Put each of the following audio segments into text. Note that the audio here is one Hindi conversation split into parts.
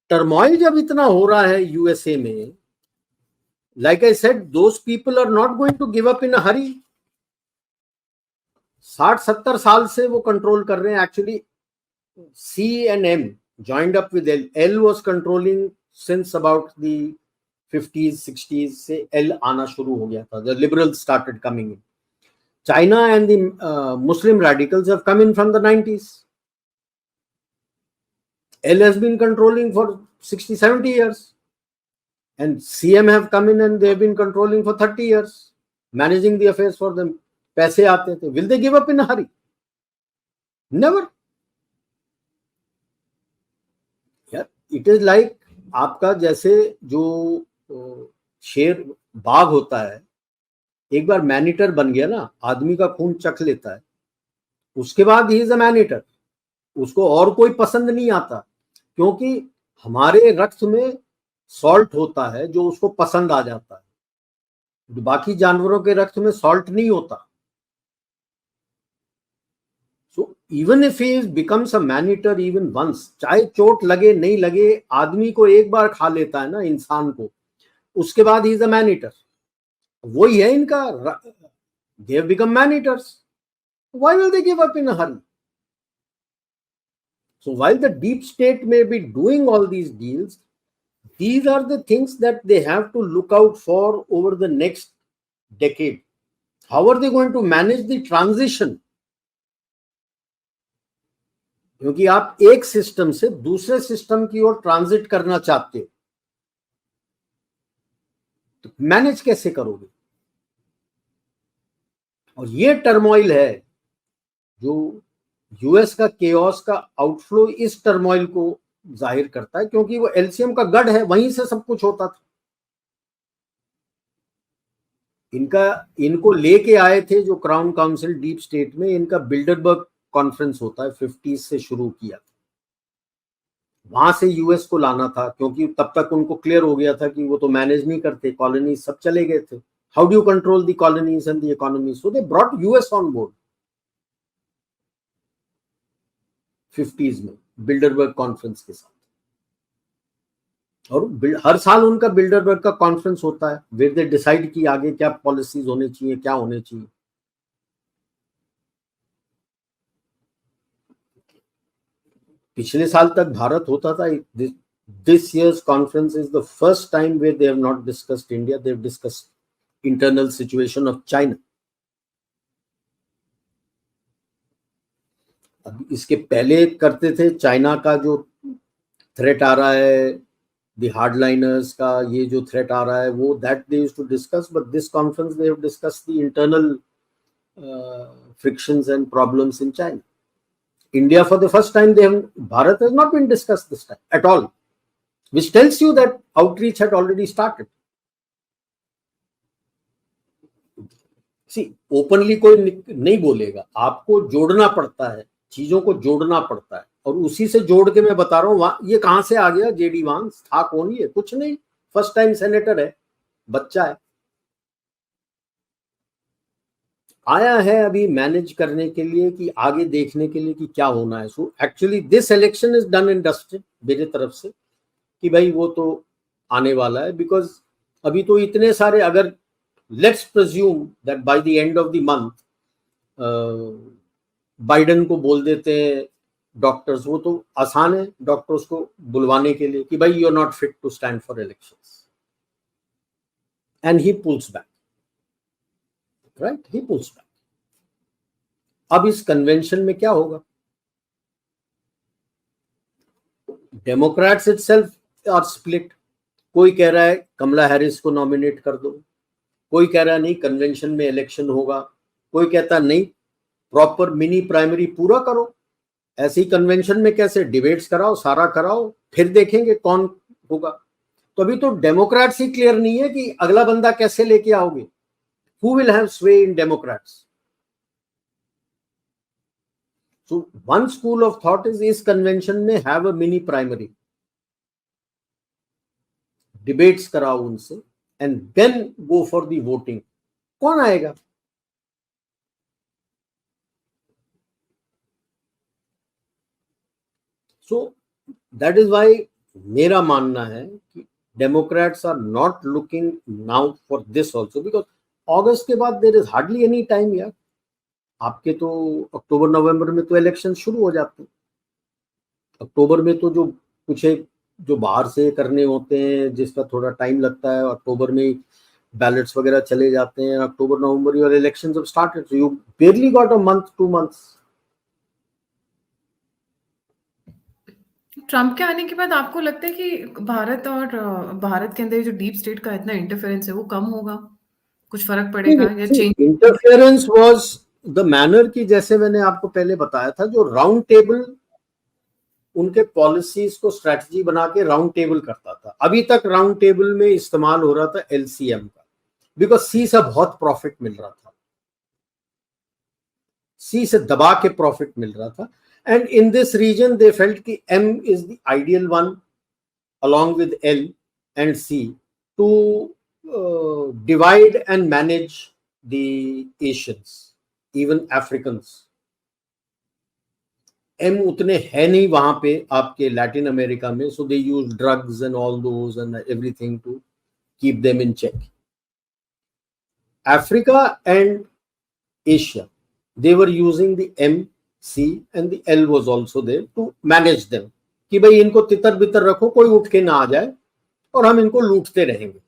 टर्मोइल जब इतना हो रहा है यूएसए में, like I said, those people are not going to give up in a hurry. 60-70 साल से वो कंट्रोल कर रहे हैं। Actually C&M joined up with L. L was controlling since about the 50s 60s से L आना शुरू हो गया था. The liberals started coming in. China and the Muslim radicals have come in from the 90s. L has been controlling for 60-70 years, and CM have come in and they have been controlling for 30 years, managing the affairs for them. पैसे आते थे. Will they give up in a hurry? Never. It is like आपका जैसे जो शेर बाघ होता है, एक बार मैनीटर बन गया ना, आदमी का खून चख लेता है, उसके बाद ही इज अ मैनीटर, उसको और कोई पसंद नहीं आता, क्योंकि हमारे रक्त में सॉल्ट होता है जो उसको पसंद आ जाता है, बाकी जानवरों के रक्त में सॉल्ट नहीं होता. Even if he becomes a man-eater even once, चाहे चोट लगे नहीं लगे, आदमी को एक बार खा लेता है ना इंसान को, उसके बाद he is a man-eater. वही है इनका, they have become man-eaters. Why will they give up in a hurry? So while the deep state may be doing all these deals, these are the things that they have to look out for over the next decade. How are they going to manage the transition? क्योंकि आप एक सिस्टम से दूसरे सिस्टम की ओर ट्रांजिट करना चाहते हो, तो मैनेज कैसे करोगे? और ये टर्मोइल है जो यूएस का केओस का आउटफ्लो इस टर्मोइल को जाहिर करता है, क्योंकि वो एलसीएम का गढ़ है, वहीं से सब कुछ होता था. इनको लेके आए थे जो क्राउन काउंसिल डीप स्टेट में, इनका बिल्डरबर्ग कॉन्फ्रेंस होता है, 50s से शुरू किया, वहां से यूएस को लाना था, क्योंकि तब तक उनको क्लियर हो गया था कि वो तो मैनेज नहीं करते, कॉलोनीज सब चले गए थे. How do you control the colonies and the economy? So they brought US on board 50s में बिल्डरबर्ग कॉन्फ्रेंस के साथ. और हर साल उनका बिल्डरबर्ग का कॉन्फ्रेंस होता है, वेयर दे डिसाइड कि आगे क्या पॉलिसीज होने चाहिए, क्या होने चाहिए. पिछले साल तक भारत होता था. This year's conference is the first time where they have not discussed India. They have discussed internal situation of China. अब इसके पहले करते थे, चाइना का जो थ्रेट आ रहा है, द हार्डलाइनर्स का ये जो थ्रेट आ रहा है, वो that they used to discuss, but this conference they have discussed the internal frictions and problems in China. India, for the first time, Bharat has not been discussed this time at all, which tells you that outreach had already started. See, openly कोई नहीं बोलेगा, आपको जोड़ना पड़ता है, चीजों को जोड़ना पड़ता है, और उसी से जोड़ के मैं बता रहा हूँ. ये कहां से आ गया? जेडी वांस था कौन? ये कुछ नहीं, फर्स्ट टाइम सेनेटर है, बच्चा है, आया है अभी मैनेज करने के लिए, कि आगे देखने के लिए कि क्या होना है. So actually this election is done and dusted मेरे तरफ से, कि भाई वो तो आने वाला है. बिकॉज अभी तो इतने सारे, अगर let's presume that by the end of the month Biden को बोल देते हैं डॉक्टर्स, वो तो आसान है डॉक्टर्स को बुलवाने के लिए कि भाई you are not fit to stand for elections, and he pulls back, right, he pulls back. अब इस कन्वेंशन में क्या होगा? Democrats itself are split. कोई कह रहा है कमला हैरिस को नॉमिनेट कर दो, कोई कह रहा है नहीं कन्वेंशन में इलेक्शन होगा, कोई कहता नहीं प्रॉपर मिनी प्राइमरी पूरा करो, ऐसी कन्वेंशन में कैसे, डिबेट्स कराओ, सारा कराओ, फिर देखेंगे कौन होगा. तो अभी तो डेमोक्रेट्स ही क्लियर नहीं है कि अगला बंदा कैसे लेके आओगे. Who will have sway in Democrats? So one school of thought is इस कन्वेंशन में have a mini primary, debates कराओ उनसे, and then go for the voting. कौन आएगा? So that is why मेरा मानना है कि Democrats are not looking now for this also, because अगस्त के बाद there is hardly any time यार। आपके तो अक्टूबर नवंबर में तो इलेक्शन शुरू हो जाते हैं। अक्टूबर में तो जो कुछ एक जो बाहर से करने होते हैं जिसका थोड़ा टाइम लगता है, अक्टूबर में बैलेट्स वगैरह चले जाते हैं, October November your elections have started, so you barely got a month 2 months। Trump के आने के बाद आपको लगता है कि भारत और भारत के अंदर जो डीप स्टेट का इतना इंटरफेरेंस है वो कम होगा, कुछ फर्क पड़ेगा या change? Interference was the manner की, जैसे मैंने आपको पहले बताया था, जो राउंड टेबल उनके पॉलिसीज को स्ट्रेटजी बना के राउंड टेबल करता था। अभी तक राउंड टेबल में इस्तेमाल हो रहा था एलसीएम का, बिकॉज सी से बहुत प्रॉफिट मिल रहा था, सी से दबा के प्रॉफिट मिल रहा था। And in this region they felt कि M is the ideal one along with L and C to divide and manage the Asians, even Africans। M उतने है नहीं वहां पे आपके लैटिन अमेरिका में, so they use drugs and all those and everything to keep them in check। Africa and Asia, they were using the M, C and the L was also there to manage them, कि भाई इनको तितर बितर रखो, कोई उठ के ना आ जाए और हम इनको लूटते रहेंगे।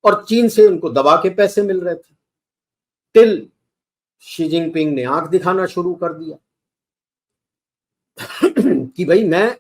और चीन से उनको दबा के पैसे मिल रहे थे, टिल शी जिनपिंग ने आंख दिखाना शुरू कर दिया कि भाई मैं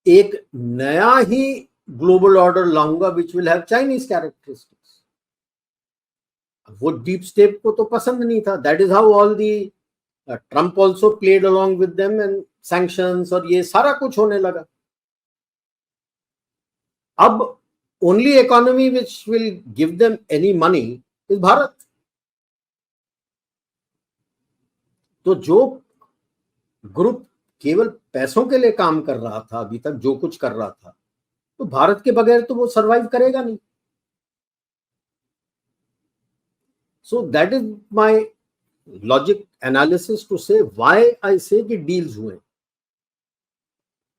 एक नया ही ग्लोबल ऑर्डर लाऊंगा which will have Chinese characteristics. वो डीप स्टेट को तो पसंद नहीं था। That is how all the Trump also played along with them and sanctions और ये सारा कुछ होने लगा। अब only economy which will give them any money is Bharat. तो जो ग्रुप केवल पैसों के लिए काम कर रहा था अभी तक, जो कुछ कर रहा था, तो भारत के बगैर तो वो सरवाइव करेगा नहीं। So that is my logic analysis to say why I say कि डील्स हुए,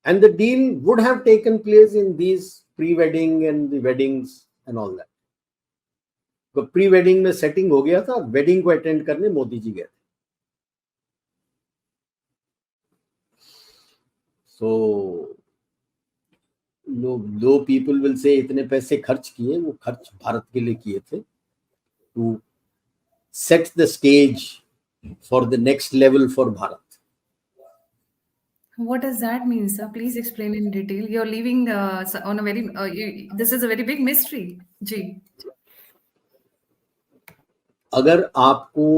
and the deal would have taken place in these pre wedding and the weddings and all that. तो प्री वेडिंग में सेटिंग हो गया था, वेडिंग को अटेंड करने मोदी जी गए थे। सो दो पीपल विल से इतने पैसे खर्च किए, वो खर्च भारत के लिए किए थे, to set the stage for the next level for Bharat. What does that mean, sir? Please explain in detail. You're leaving on a very, this is a very big mystery. जी। अगर आपको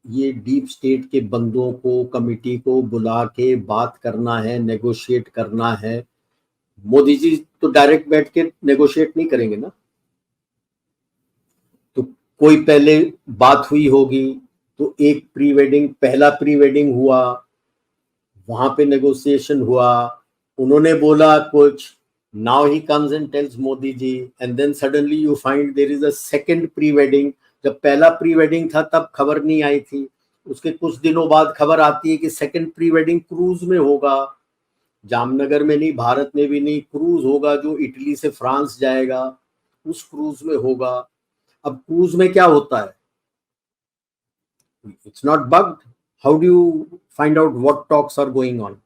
ये डीप स्टेट के बंदों को, कमिटी को बुला के बात करना है, नेगोशिएट करना है, मोदी जी तो डायरेक्ट बैठ के नेगोशिएट नहीं करेंगे ना। तो कोई पहले बात हुई होगी, तो एक प्री वेडिंग, पहला प्री वेडिंग हुआ, वहां पे नेगोशिएशन हुआ, उन्होंने बोला कुछ, now he comes and tells Modi ji, and then suddenly you find there is a second pre wedding. जब पहला प्री वेडिंग था तब खबर नहीं आई थी, उसके कुछ दिनों बाद खबर आती है कि सेकंड प्री वेडिंग क्रूज में होगा, जामनगर में नहीं, भारत में भी नहीं, क्रूज होगा जो इटली से फ्रांस जाएगा, उस क्रूज में होगा। अब क्रूज में क्या होता है, it's not bugged, how do you find out what talks are going on.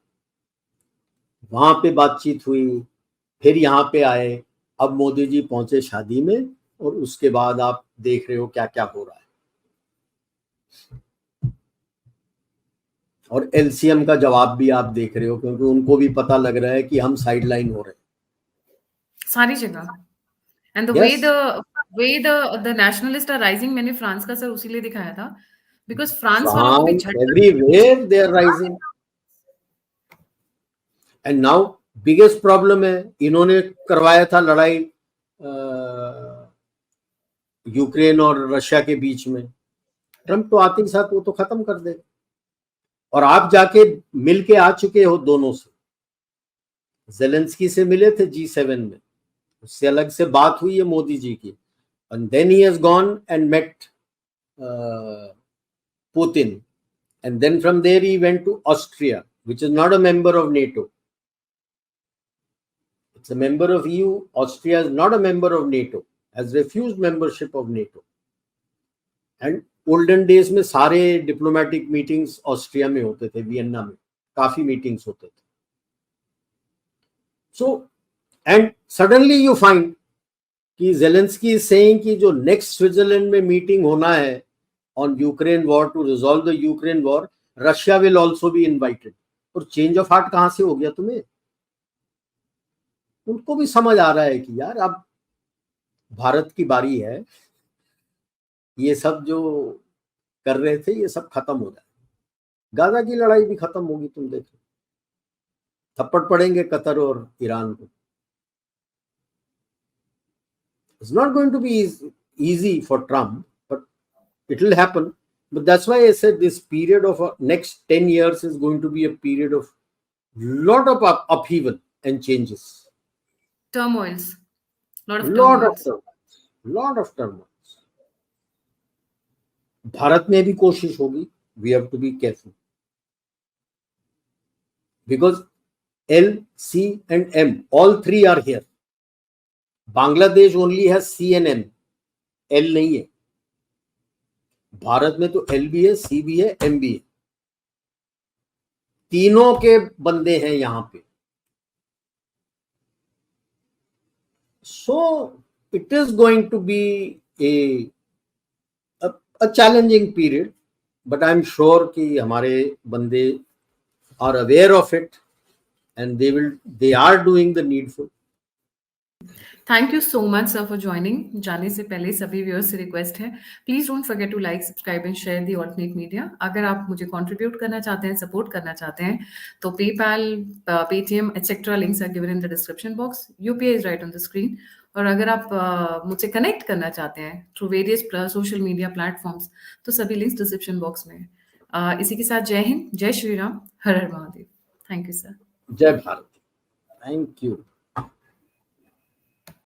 वहां पे बातचीत हुई, फिर यहाँ पे आए, अब मोदी जी पहुंचे शादी में, और उसके बाद आप देख रहे हो क्या क्या हो रहा है। और एलसीएम का जवाब भी आप देख रहे हो, क्योंकि उनको भी पता लग रहा है कि हम साइडलाइन हो रहे हैं सारी जगह। And the yes. Way the nationalist are rising, मैंने फ्रांस का सर उसी लिए दिखाया था, बिकॉज फ्रांस वालों को भी फ्रांस, झटका। Everywhere they are rising. And now biggest problem है, इन्होंने करवाया था लड़ाई यूक्रेन और रशिया के बीच में, ट्रम्प तो आते ही साथ वो तो खत्म कर दे। और आप जाके मिल के आ चुके हो दोनों से, जेलेंस्की से मिले थे G7 में, उससे अलग से बात हुई है मोदी जी की, and then he has gone and met Putin, and then from there he went to Austria, which is not a member of NATO, It's a member of EU. Austria is not a member of NATO, has refused membership of NATO. And olden days में सारे diplomatic meetings ऑस्ट्रिया में होते थे, वियन्ना में काफी meetings होते थे. So, and suddenly you find कि Zelensky is saying कि जो next Switzerland में meeting होना है on Ukraine war to resolve the Ukraine war, Russia will also be invited. और change of heart कहाँ से हो गया तुम्हें? उनको भी समझ आ रहा है कि यार अब भारत की बारी है, ये सब जो कर रहे थे ये सब खत्म हो जाए. गाजा की लड़ाई भी खत्म होगी, तुम देखो, थप्पड़ पड़ेंगे कतर और ईरान को. It's not going to be easy for Trump, but it will happen. But that's why I said this period of next 10 years is going to be a period of lot of upheaval and changes. Turmoils. Lot of turmoils. Bharat में भी कोशिश होगी. We have to be careful. Because L, C and M, all three are here. Bangladesh only has C and M. L नहीं है. भारत में तो L भी है, C भी है, M भी है. तीनों के बंदे हैं यहाँ पे. So it is going to be a challenging period, but I'm sure कि हमारे बंदे are aware of it and they are doing the needful. Thank you so much sir for joining. जाने से पहले सभी व्यूअर्स से रिक्वेस्ट है, please don't forget to like, subscribe and share the alternate media. अगर आप मुझे कंट्रीब्यूट करना चाहते हैं, सपोर्ट करना चाहते हैं, तो PayPal, Paytm etcetera links are given in the description box. UPI is right on the screen. और अगर आप मुझसे कनेक्ट करना चाहते हैं through various social media platforms, तो सभी लिंक्स डिस्क्रिप्शन बॉक्स में. इसी के साथ जय हिंद, जय श्री राम, हर हर महादेव. Thank you sir. जय भारत. Thank you.